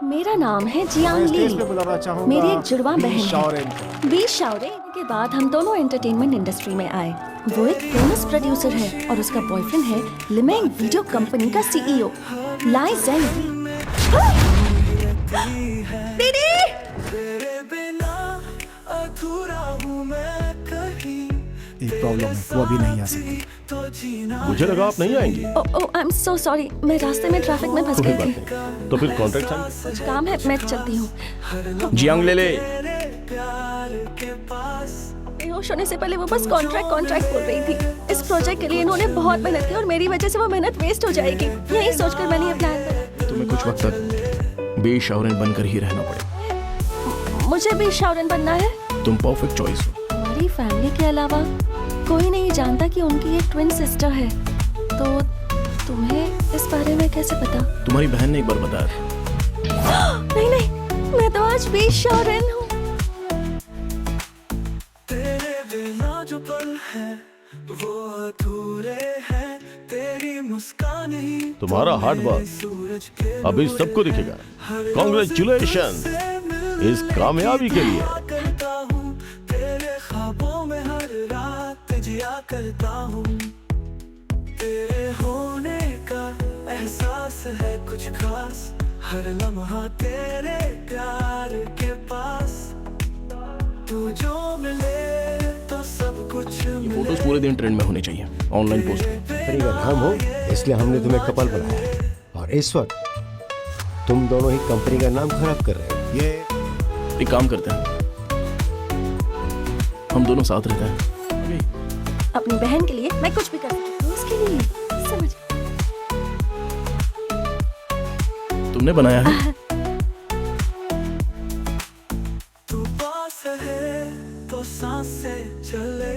मेरा नाम है जियांग ली। मेरी एक जुड़वा बहन है बी शाओरे। के बाद हम दोनों एंटरटेनमेंट इंडस्ट्री में आए। वो एक फेमस प्रोड्यूसर है और उसका बॉयफ्रेंड है लिमेंग वीडियो कंपनी का सीईओ लाई जेंग। दीदी! एक प्रॉब्लम है, वो अभी नहीं आ सकती। मुझे लगा आप नहीं आएंगी। ओह आई एम सो सॉरी, मैं रास्ते में ट्रैफिक में फंस कोई गई बात थी। नहीं, तो फिर कॉन्ट्रैक्ट साइन। कुछ काम है, मैं चलती हूँ। जियांग ले ले। बेहोश होने से पहले वो बस कॉन्ट्रैक्ट बोल रही थी। इस प्रोजेक्ट के लिए इन्होंने बहुत मेहनत की और मेरी वजह से वो मेहनत वेस्ट हो जाएगी। यही सोचकर मैंने ये प्लान बनाया। तुम्हें कुछ वक्त तक बी शाओरेन बनकर ही रहना पड़ेगा। मुझे भी शाओरेन बनना है। तुम परफेक्ट चॉइस हो। हमारी फैमिली के अलावा कोई नहीं जानता कि उनकी एक ट्विन सिस्टर है। तो तुम्हें इस बारे में कैसे पता? तुम्हारी बहन ने एक बार बताया था। नहीं, मैं तो आज भी शाओरेन हूँ। तेरे बिना जो पल है वो अधूरे हैं, तेरी मुस्कान ही तुम्हारा हार्ड वर्क अभी सबको दिखेगा। कॉन्ग्रेचुलेशन इस कामयाबी के लिए। करता हूँ तेरे ख्वाबों में हर रात जिया करता हूँ। तेरे होने का एहसास है कुछ खास, हर लम्हा तेरे प्यार के पास। तू जो मिले तो सब कुछ ये फोटोज पूरे दिन ट्रेंड में होने चाहिए, ऑनलाइन पोस्ट। कंपनी का नाम हो इसलिए हमने तुम्हें कपल बनाया है, और इस वक्त तुम दोनों ही कंपनी का नाम खराब कर रहे हो। ये एक काम करते हैं, हम दोनों साथ रहते हैं। अपनी बहन के लिए मैं कुछ भी कर सकती हूँ। उसके लिए समझ। तुमने बनाया है। तू पास है तो सांसें चले,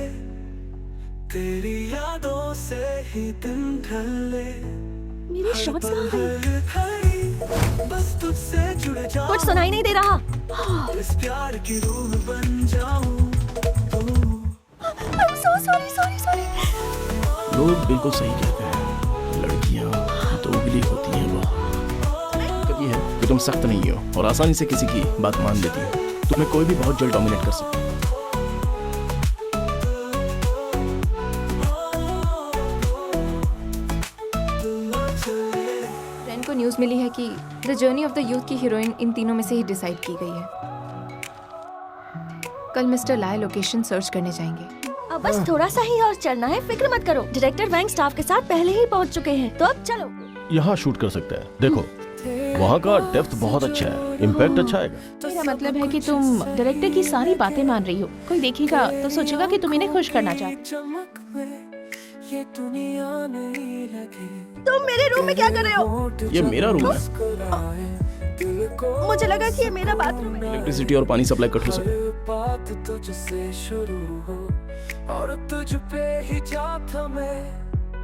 तेरी यादों से ही दिन ढले। मेरी शॉर्ट्स कहाँ गई? बस तुझसे जुड़ जाऊं, कुछ सुनाई नहीं दे रहा। इस प्यार की रूह बन जाऊं। I'm so sorry। लोग बिल्कुल सही कहते हैं, लड़कियां दोगली होती हैं बहुत। दिक्कत ये है कि तुम सख्त नहीं हो और आसानी से किसी की बात मान लेती हो। तुम्हें कोई भी बहुत जल्द डोमिनेट कर सकता है। फ्रेंड को न्यूज़ मिली है कि the journey of the youth की हीरोइन इन तीनों में से ही डिसाइड की गई है। कल मिस्टर लाय लोकेशन सर्च करने जाएंगे। अब बस थोड़ा सा ही और चलना है, फिक्र मत करो। डायरेक्टर वैंग स्टाफ के साथ पहले ही पहुंच चुके हैं, तो अब चलो। यहाँ शूट कर सकते हैं। देखो वहाँ का डेप्थ बहुत अच्छा है, इम्पैक्ट अच्छा आएगा। मेरा मतलब है कि तुम डायरेक्टर की सारी बातें मान रही हो। कोई देखेगा तो सोचेगा कि तुम इन्हें खुश करना चाहते। चमक में ये दुनिया नहीं लगे, तुम मेरे रूम में क्या कर रहे हो? ये मेरा रूम है। दिल को मुझे लगा कि ये मेरा बाथरूम है। इलेक्ट्रिसिटी और पानी सप्लाई कट हो सके। बात तुझसे शुरू हो और तुझ पे ही जाता मैं,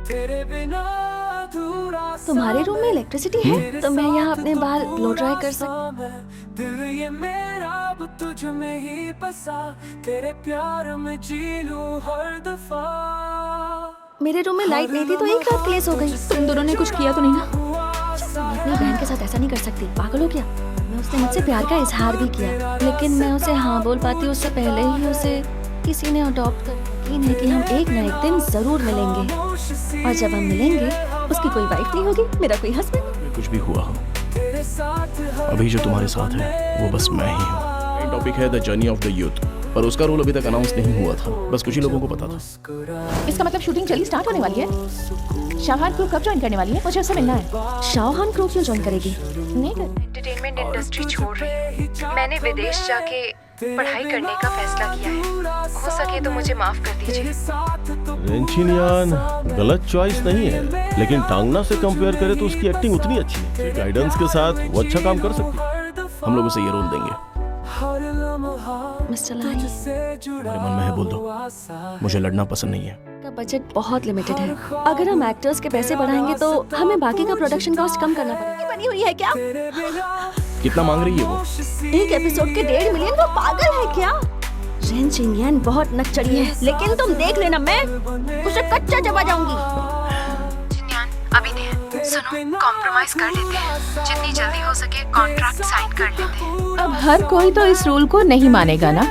तेरे बिना अधूरा सा तुम्हारे रूम में इलेक्ट्रिसिटी है, तो मैं यहाँ अपने बाल ब्लो ड्राई कर सकती। दिल ये मेरा अब तुझ में ही बसा, तेरे प्यार में जी लूं हर दफा। मेरे रूम में लाइट नहीं थी तो एक रात के लिए सो गई। तुम दोनों ने कुछ किया तो नहीं ना? मैं अपनी बहन के साथ ऐसा नहीं कर सकती, पागल हो क्या? मैं उसने मुझसे प्यार का इजहार भी किया, लेकिन मैं उसे हाँ बोल पाती उससे पहले ही उसे किसी ने अडॉप्ट कर। यकीन है कि हम एक न एक दिन जरूर मिलेंगे, और जब हम मिलेंगे उसकी कोई वाइफ नहीं होगी, मेरा कोई हस्बैंड। कुछ भी हुआ हो, अभी जो तुम्हारे साथ है वो बस मैं ही हूँ। टॉपिक है the journey of the youth, पर उसका रोल अभी तक अनाउंस नहीं हुआ था, बस कुछ ही लोगों को पता था। इसका मतलब शूटिंग जल्दी स्टार्ट होने वाली है। शाहहान क्रू कब ज्वाइन करने वाली है? मुझे उससे मिलना है। शाहहान क्रू क्यों ज्वाइन करेगी? नहीं कर। एंटरटेनमेंट इंडस्ट्री छोड़ रही हूँ। मैंने विदेश जाके पढ़ाई करने का फैसला किया है। हो सके तो मुझे माफ कर दीजिए। रेंचिनियान गलत चॉइस नहीं है, लेकिन टांगना से कंपेयर करें तो उसकी एक्टिंग उतनी अच्छी है। गाइडेंस के साथ वो अच्छा काम कर सकती है। हम लोग उसे ये रोल देंगे। मिस्टर लाई, मेरे मन में है बोल दो, मुझे लड़ना पसंद नहीं है। का बजट बहुत लिमिटेड है। अगर हम एक्टर्स के पैसे बढ़ाएंगे तो हमें बाकी का प्रोडक्शन कॉस्ट कम करना पड़ेगा। बनी हुई है क्या? कितना मांग रही है वो? एक एपिसोड के 1.5 मिलियन? वो पागल है क्या? रेन चिंगियन बहुत नकचड़ी है, लेकिन तुम देख लेना, मैं उसे कच्चा चबा जाऊंगी। जिन्यान अभी नहीं है। सुनो, कॉम्प्रोमाइज कर लेते हैं। जितनी जल्दी हो सके कॉन्ट्रैक्ट साइन कर लेते हैं। अब हर कोई तो इस रूल को नहीं मानेगा ना।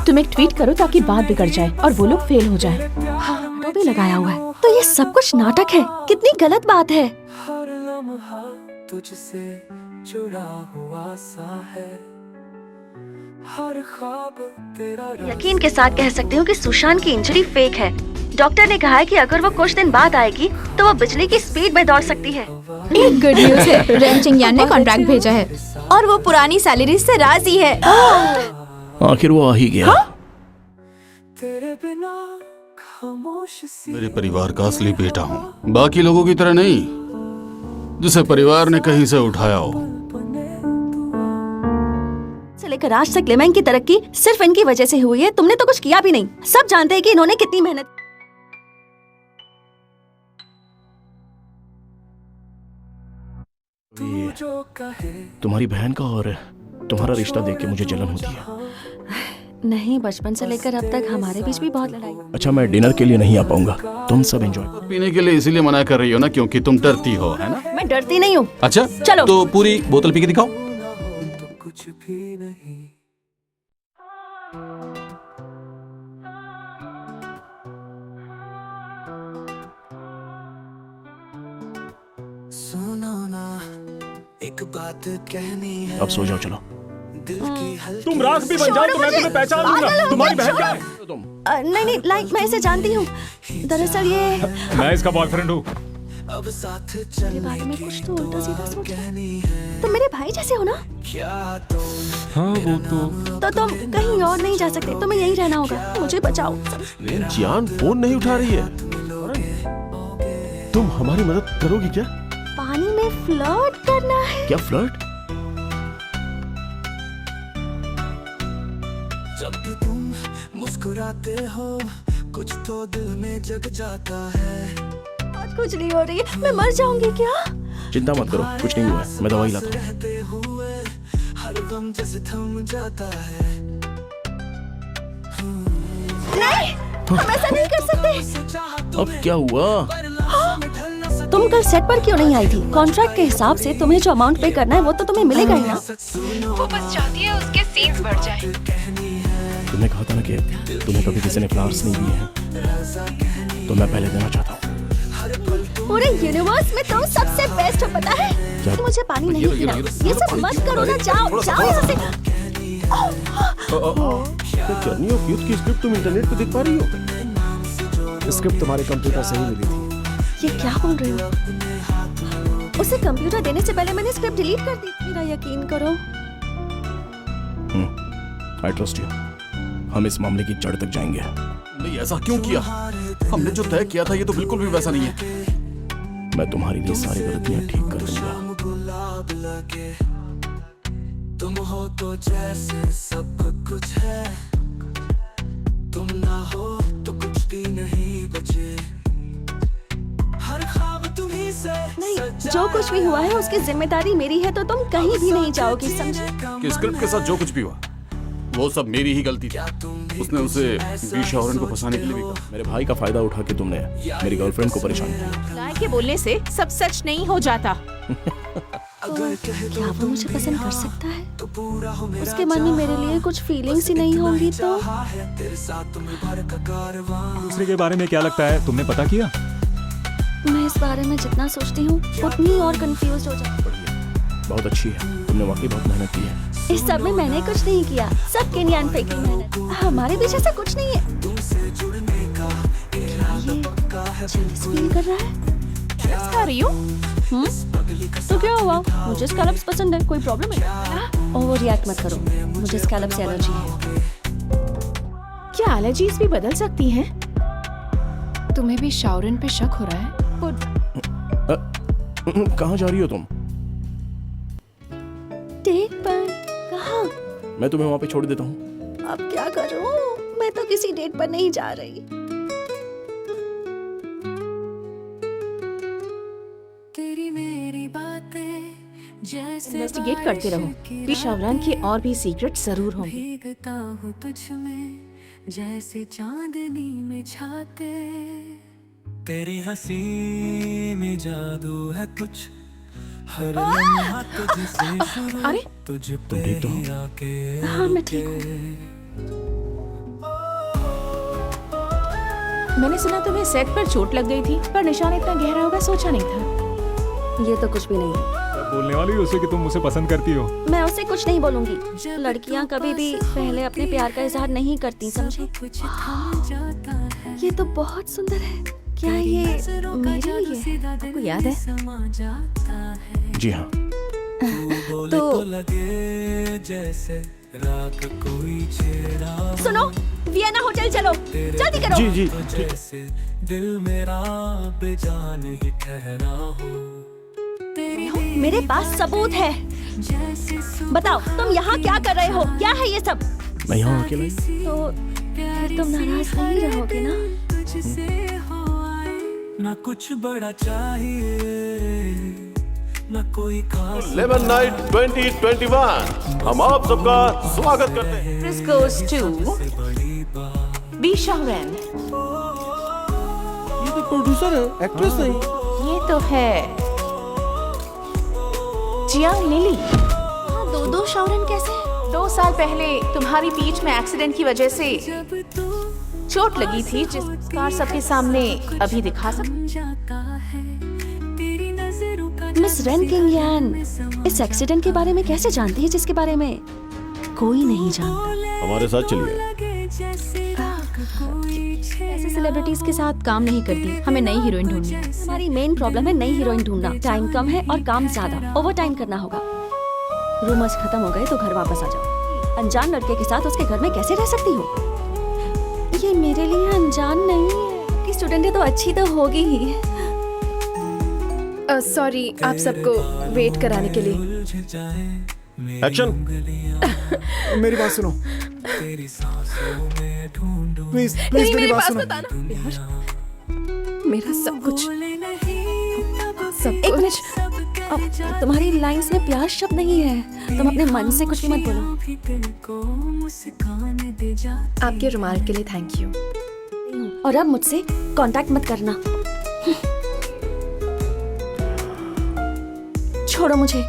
तुम एक ट्वीट करो ताकि बात बिगड़ जाए और वो लोग फेल हो जाए। तो भी लगाया हुआ है, तो ये सब कुछ नाटक है। कितनी गलत बात है। हर लम्हा तुझसे जुड़ा हुआ सा है, हर ख्वाब तेरा यकीन के साथ कह सकती हूँ कि सुशांत की इंजरी फेक है। डॉक्टर ने कहा है कि अगर वो कुछ दिन बाद आएगी तो वो बिजली की स्पीड में दौड़ सकती है। एक गुड न्यूज है, रेम चिंगयान ने कॉन्ट्रैक्ट भेजा है और वो पुरानी सैलरी से राजी है। आखिर वो आ ही गया। तेरे बिना खामोश सी मेरे परिवार का असली बेटा हूँ, बाकी लोगों की तरह नहीं जिसे परिवार ने कहीं से उठाया हो। से लेकर आज तक लेमैंग की तरक्की सिर्फ इनकी वजह से हुई है। तुमने तो कुछ किया भी नहीं। सब जानते हैं कि इन्होंने कितनी मेहनत। तू जो कहे तुम्हारी बहन का और तुम्हारा रिश्ता देख के मुझे जलन होती है। नहीं, बचपन से लेकर अब तक हमारे बीच भी बहुत लड़ाई। अच्छा, मैं डिनर के लिए नहीं आ पाऊंगा, तुम सब एंजॉय। पीने के लिए इसीलिए मना कर रही हो ना क्योंकि तुम डरती हो, है ना? मैं डरती नहीं हूँ। अच्छा चलो। तो पूरी बोतल पी के दिखाओ। तो कुछ भी नहीं। सुनो ना, एक बात कहनी है। अब सो जाओ, चलो। दिल की हल्की तुम राख भी बन जाओ तो मैं तुम्हें पहचान लूंगा। तुम्हारी बहन क्या है? नहीं नहीं, लाइक मैं इसे जानती हूँ। दरअसल ये मैं इसका बॉयफ्रेंड हूँ। अब साथ मेरे चलने बारे में कुछ तो उल्टा सीधा सोच। कहनी है। तुम मेरे भाई जैसे हो ना, क्या तुम हाँ वो तो। तो तुम कहीं और नहीं जा सकते। तुम्हें यहीं रहना होगा। मुझे बचाओ। जियान फोन नहीं उठा रही है। तुम हमारी मदद करोगी क्या? पानी में फ्लर्ट करना है? क्या फ्लर्ट? जब भी तुम मुस्कुराते हो कुछ तो दिल में जग जाता है। बात कुछ नहीं हो रही है। मैं मर जाऊंगी क्या? चिंता मत करो, कुछ नहीं हुआ है। मैं दवाई लाता हूँ। रहते हुए हर दम जैसे थम जाता है। नहीं, हम ऐसा नहीं कर सकते। अब क्या हुआ? तुम कल सेट पर क्यों नहीं आई थी? कॉन्ट्रैक्ट के हिसाब से तुम्हें जो अमाउंट पे करना है वो तो तुम्हें मिलेगा ही ना। वो बस चाहती है उसके सीन्स बढ़ जाए। तुमने कहा था ना कि तुम्हें कभी किसी ने फ्लावर्स नहीं दिए हैं, तो मैं पहले देना चाहता हूँ। पूरे यूनिवर्स में तुम सबसे बेस्ट हो, पता है? क्या? मुझे पानी नहीं पीना। ये सब मत करो ना। जाओ जाओ यहाँ से। जर्नी ऑफ यूथ की स्क्रिप्ट तुम इंटरनेट पे देख पा रही हो? स्क्रिप्ट तुम्हारे कंप्यूटर से ही मिली थी। ये क्या बोल रही हो? उसे कंप्यूटर देने से पहले मैंने स्क्रिप्ट डिलीट कर दी। मेरा यकीन करो। I trust you. हम इस मामले की जड़ तक जाएंगे। नहीं, ऐसा क्यों किया? हमने जो तय किया था ये तो बिल्कुल भी वैसा नहीं है। मैं तुम्हारे लिए सारी गलतियां ठीक कर दूंगा। गुलाब लगे तुम हो तो जैसे सब कुछ है। तुम ना हो तो कुछ भी नहीं बचे। हर ख्वाब तुम्ही से नहीं, जो कुछ भी हुआ है उसकी जिम्मेदारी मेरी है। तो तुम कहीं भी नहीं जाओगी, समझे? कि स्क्रिप्ट के साथ जो कुछ भी हुआ वो सब मेरी ही गलती थी। उसने उसे बीशा और को फंसाने के लिए भी कहा। मेरे भाई का फायदा उठा के तुमने मेरी गर्लफ्रेंड को परेशान किया। लाए के बोलने से सब सच नहीं हो जाता। क्या वो मुझे पसंद कर सकता है? तो पूरा हो मेरा उसके मन में मेरे लिए कुछ फीलिंग्स ही नहीं होंगी तो? है तेरे साथ तुम्हें भर का कारवां। दूसरे के बारे में क्या लगता है? तुमने पता किया? मैं इस बारे में जितना सोचती हूँ उतनी और कंफ्यूज हो जाती हूँ। बहुत अच्छी है, तुमने वाकई बहुत मेहनत की है। इस सब में मैंने कुछ नहीं किया। सब केनियान फेक की मेहनत। हमारे बीच ऐसा कुछ नहीं है। तुमसे जुड़ने का ये जेलस फील कर रहा है? Scallops खा रही हो? तो क्या हुआ? मुझे स्कैलप्स पसंद है। कोई प्रॉब्लम है? ओवर रिएक्ट मत करो। मुझे स्कैलप से एलर्जी है। क्या एलर्जीज भी बदल सकती हैं? तुम्हें भी शाओरिन पे शक हो रहा है? कहाँ जा रही हो तुम? डेट पर? कहाँ? मैं तुम्हें वहाँ पे छोड़ देता हूँ। अब क्या करूँ? मैं तो किसी डेट पर नहीं जा रही। तेरी मेरी बातें जैसे इन्वेस्टिगेट करते रहो। भी शावरान के और भी सीक्रेट जरूर होंगे। भीगता हूँ तुझ में जैसे चांदनी में छाते। तेरी हंसी में जादू है कुछ, हर लम्हा तुझसे शुरू, अरे तुझ पे ही आके हाँ मैं ठीक हूँ। मैंने सुना तुम्हें सेट पर चोट लग गई थी, पर निशान इतना गहरा होगा सोचा नहीं था। ये तो कुछ भी नहीं है। बोलने वाली उसे कि तुम मुझे पसंद करती हो। मैं उसे कुछ नहीं बोलूंगी। लड़कियां कभी भी पहले अपने प्यार का इजहार नहीं करती, समझे? ये तो बहुत सुंदर है। क्या ये मेरे लिए है? आपको याद है? जी हाँ। तो लगे जैसे रात कोई छेड़ा, सुनो, वियना होटल चलो, जल्दी करो। जी जी जैसे दिल मेरा बेजान ही ठहरा हो। मेरे पास सबूत है। बताओ तुम यहाँ क्या कर रहे हो? क्या है ये सब? मैं यहाँ अकेला ही। तो फिर तुम नाराज नहीं रहोगे ना? ना कुछ बड़ा चाहिए, ना कोई खास। लेमन नाइट 2021 हम आप सबका स्वागत करते हैं। This goes to बी शाहरैन। ये तो प्रोड्यूसर है, एक्ट्रेस नहीं। ये तो है जियांग लिली। दो शाओरेन कैसे? 2 साल पहले तुम्हारी बीच में एक्सीडेंट की वजह से चोट लगी थी, जिस कार सबके सामने अभी दिखा मिस रेन किंग यान इस एक्सीडेंट के बारे में कैसे जानती है जिसके बारे में कोई नहीं जानता? हमारे साथ चलिए। ऐसे सेलिब्रिटीज के साथ काम नहीं करती, हमें नई हीरोइन ढूंढनी है। हमारी मेन प्रॉब्लम है नई हीरोइन ढूंढना। टाइम कम है और काम ज्यादा, ओवर टाइम करना होगा। रूमर्स खत्म हो गए तो घर वापस आ जाओ। अनजान लड़के के साथ उसके घर में कैसे रह सकती हो? ये मेरे लिए अनजान नहीं है कि स्टूडेंट है तो अच्छी तो होगी ही। सॉरी आप सबको वेट कराने के लिए। एक्शन। मेरी बात सुनो प्लीज प्लीज मेरी बात सुनो। मेरा सब कुछ एक मिनट, अब तुम्हारी लाइंस में प्यार शब्द नहीं है। तुम अपने मन से कुछ भी मत बोलो। आपके रुमाल के लिए थैंक यू। और अब मुझसे कांटेक्ट मत करना। छोड़ो मुझे,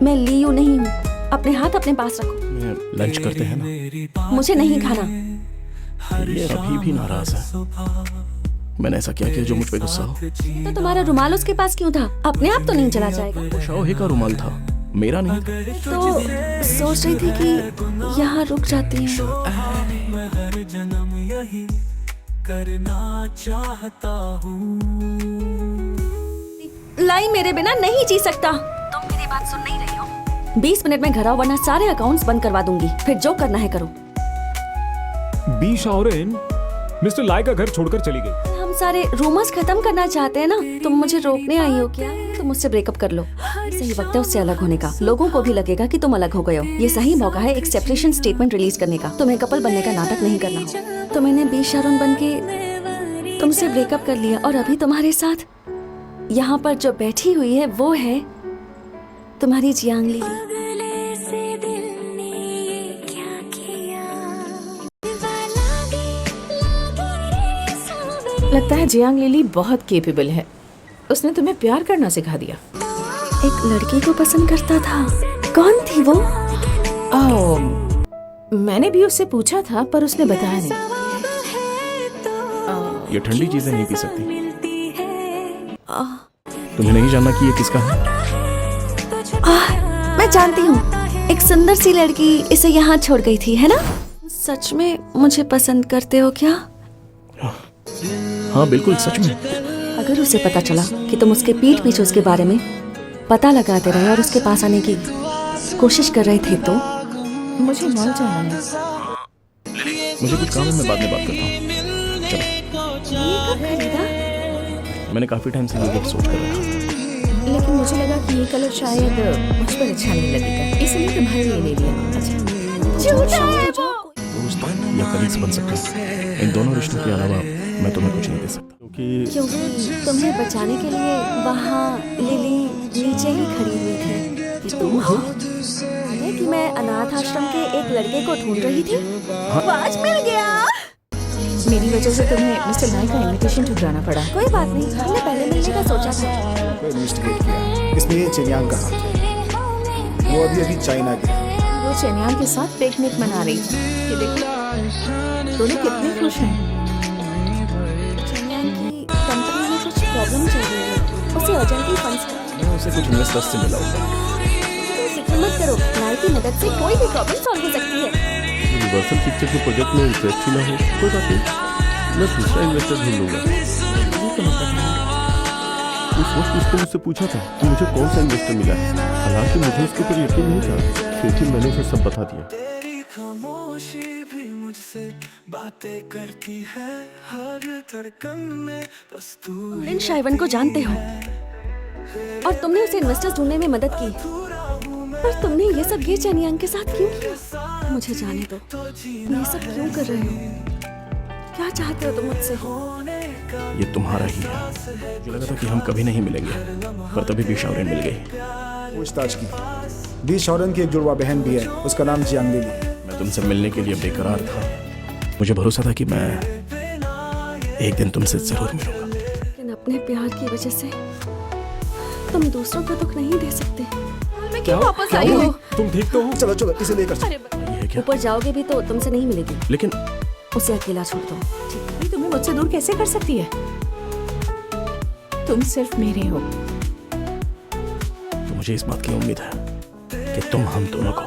मैं लियू नहीं हूँ। अपने हाथ अपने पास रखो। लंच करते हैं ना? मुझे नहीं खाना। ये अभी भी नाराज है। मैंने ऐसा क्या किया जो मुझ पे गुस्सा हो? तो तुम्हारा रुमाल उसके पास क्यों था? अपने आप तो नहीं चला जाएगा। वो शाओहे का रुमाल था, मेरा नहीं था। तो सोच रही थी कि यहाँ रुक जाती हैं। मैं हर जन्म यही करना चाहता हूँ। लाई मेरे बिना नहीं जी सकता। तुम मेरी बात सुन नहीं रही हो? 20 मिनट में घर आओ वरना सारे अकाउंट्स बंद करवा दूंगी। फिर जो करना है करो। बी शाओरेन मिस्टर लाई का घर छोड़कर चली गई। हम सारे रूमर्स खत्म करना चाहते हैं ना। तुम मुझे रोकने आई हो क्या? तुम मुझसे ब्रेकअप कर लो। सही वक्त है उससे अलग होने का। लोगों को भी लगेगा कि तुम अलग हो गए हो। ये सही मौका है एक सेपरेशन स्टेटमेंट रिलीज करने का। तुम्हें कपल बनने का नाटक नहीं करना हो। तो मैंने बी शाओरेन बन के तुमसे ब्रेकअप कर लिया और अभी तुम्हारे साथ यहाँ पर जो बैठी हुई है वो है तुम्हारी जियांग लिली। लगता है जियांग लिली बहुत केपेबल है। उसने तुम्हें प्यार करना सिखा दिया। एक लड़की को पसंद करता था। कौन थी वो? मैंने भी उससे पूछा था पर उसने बताया नहीं। ये ठंडी चीजें नहीं पी सकती। तुम्हें नहीं जानना कि ये किसका है? मैं जानती हूँ। एक सुंदर सी लड़की इसे यहाँ छोड़ गई थी, है ना? सच में मुझे पसंद करते हो क्या? हाँ बिल्कुल, सच में। अगर उसे पता चला कि तुम उसके पीठ पीछे उसके बारे में पता लगाते रहे और उसके पास आने की कोशिश कर रहे थे तो? मुझे मॉल जाना है। मुझे कुछ काम है, मैं बाद में बात करता हूँ। चलो। ये कब खरीदा? मैंने काफी टाइम से ये गिफ्ट सोच कर रखा था। लेकिन मुझे लगा कि ये कलर शायद मुझ पर अच्छा नहीं लगेगा, इसलिए तुम्हारे लिए ले लिया। अच्छा झूठा है वो। दोस्त या कलीग्स बन सकते हैं। इन दोनों रिश्तों के अलावा मैं तुम्हें कुछ नहीं दे सकता, क्योंकि तुम्हें बचाने के लिए वहाँ लिली नीचे ही खड़ी हुई थी। कि तुम हो कि मैं अनाथ आश्रम के एक लड़के को ढूंढ रही थी। वो आज मिल गया। मेरी वजह से तुम्हें मिस्टर नाई का इनविटेशन ठुकराना पड़ा। कोई बात नहीं, हमने पहले मिलने का सोचा था। कोई इन्वेस्टिगेट किया, इसमें ये चेन्यांग का हाथ है। वो अभी चाइना गया। वो चेन्यांग के साथ पिकनिक मना रही थी। ये देखो दोनों कितने खुश हैं। चेन्यांग की कंपनी में कुछ प्रॉब्लम चल रही है, उसे अर्जेंटली फंड्स मैं उसे कुछ इन्वेस्टर्स से मिला हूँ। फिक्र मत करो, नाई की मदद से कोई भी प्रॉब्लम सॉल्व हो सकती है। यूनिवर्सल पिक्चर के प्रोजेक्ट में इंटरेस्ट ही ना हो कोई बात नहीं, मैं दूसरा इन्वेस्टर ढूंढ लूंगा। उस वक्त उसने मुझसे पूछा था कि मुझे कौन सा इन्वेस्टर मिला है। हालांकि मुझे उसके ऊपर यकीन नहीं था, फिर भी मैंने उसे सब बता दिया। तेरी खामोशी भी मुझसे बातें करती है, हर धड़कन में बस तू लिन शाइवन को जानते हो और तुमने उसे इन्वेस्टर्स ढूंढने में मदद की, पर तुमने ये सब ये चेन्यांग के साथ क्यों किया? मुझे जाने दो, ये सब क्यों कर रहे हो? क्या चाहते हो तुम मुझसे? ये तुम्हारा ही है। मुझे लगा था कि हम कभी नहीं मिलेंगे, पर तभी भी शाओरेन मिल गई। पूछताछ की, बी शॉरेन की एक जुड़वा बहन भी है, उसका नाम जियांग लिली। मैं तुमसे मिलने के लिए बेकरार था। मुझे भरोसा था कि मैं एक दिन तुमसे जरूर मिलूंगा। लेकिन अपने प्यार की वजह से तुम दूसरों को दुख नहीं दे सकते। मैं क्यों वापस आई हूँ? तुम ठीक तो हो? चलो चलो इसे लेकर चलो। ये है क्या? ऊपर जाओगे भी तो तुमसे नहीं मिलेगी, लेकिन उसे अकेला छोड़ दो। ये तुम्हें मुझसे दूर कैसे कर सकती है? तुम सिर्फ मेरे हो। तो मुझे इस बात की उम्मीद है कि तुम हम दोनों को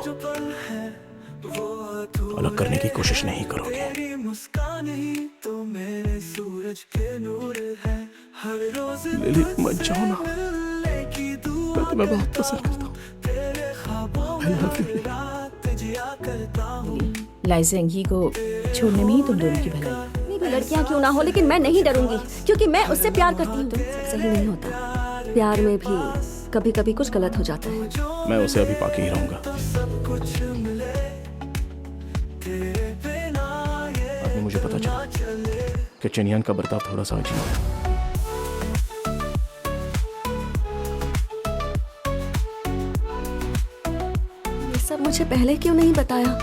अलग करने की कोशिश नहीं करोगे। तेरी मुस्कान ही तो मेरे सूरज के नूर है, हर रोज लिली मत जाओ ना, मैं तुम्हें बहुत पसंद करता हूँ। तेरे ख्वाबों में रात जिया करता हूँ। लाइजेंगी को छोड़ने में ही तुम दोनों की भलाई। कितनी भी लड़कियां क्यों ना हो, लेकिन मैं नहीं डरूंगी, क्योंकि मैं उससे प्यार करती हूँ। सब सही नहीं होता, प्यार में भी कभी कभी कुछ गलत हो जाता है। मैं उसे अभी पाके ही रहूंगा। बाद में मुझे पता चला कि चेन्यांग का बर्ताव थोड़ा सा अजीब है। ये सब मुझे पहले क्यों नहीं बताया?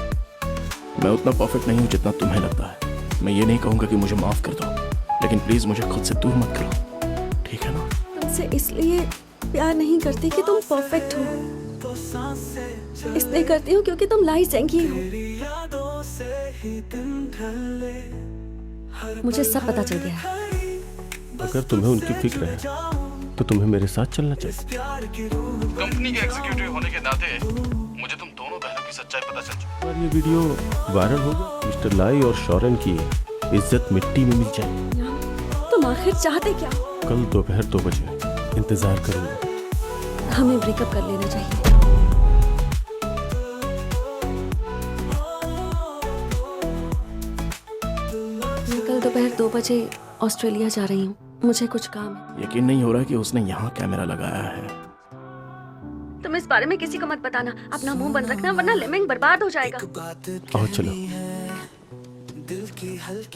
मैं उतना परफेक्ट नहीं हूँ जितना तुम्हें लगता है। मैं ये नहीं कहूँगा कि मुझे माफ कर दो, लेकिन प्लीज मुझे खुद से दूर मत करो, ठीक है ना? तुमसे इसलिए प्यार नहीं करती कि तुम परफेक्ट हो, इसलिए करती हूँ क्योंकि तुम लाई जेंगी हो। मुझे सब पता चल गया है। अगर तुम्हें उनकी फिक्र है तो तुम्हें मेरे साथ चलना चाहिए। कंपनी के एग्जीक्यूटिव होने के नाते मुझे तुम दोनों बहनों की सच्चाई पता चल चुकी। और ये वीडियो वायरल होगा, मिस्टर लाई और शॉरेन की इज्जत मिट्टी में मिल जाएगी। तुम आखिर चाहते क्या? कल दोपहर 2 बजे इंतजार करूंगा। हमें ब्रेकअप कर लेना चाहिए। मैं कल दोपहर 2 बजे ऑस्ट्रेलिया जा रही हूँ, मुझे कुछ काम है। यकीन नहीं हो रहा कि उसने यहाँ कैमरा लगाया है। तुम इस बारे में किसी को मत बताना, अपना मुंह बंद रखना, वरना लिमिंग बर्बाद हो जाएगा। आओ चलो।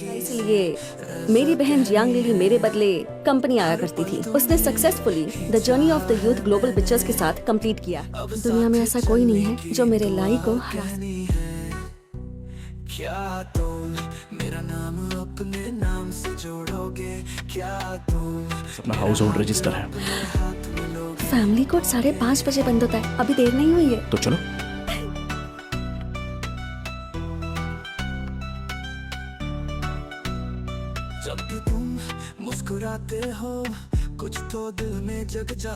इसलिए मेरी बहन जियांग लिली मेरे बदले कंपनी आया करती थी। उसने successfully the journey of the youth global pictures के साथ कंप्लीट किया। दुनिया में ऐसा कोई नहीं है जो मेरे लाई को हरा सके। क्या तुम मेरा नाम अपने नाम से जोड़ोगे? क्या तुम अपना हाउस होल्ड रजिस्टर है, फैमिली कोर्ट 5:30 बजे बंद होता है, अभी देर नहीं हुई है। तो चलो। जब तुम मुस्कुराते हो कुछ तो दिल में जग जा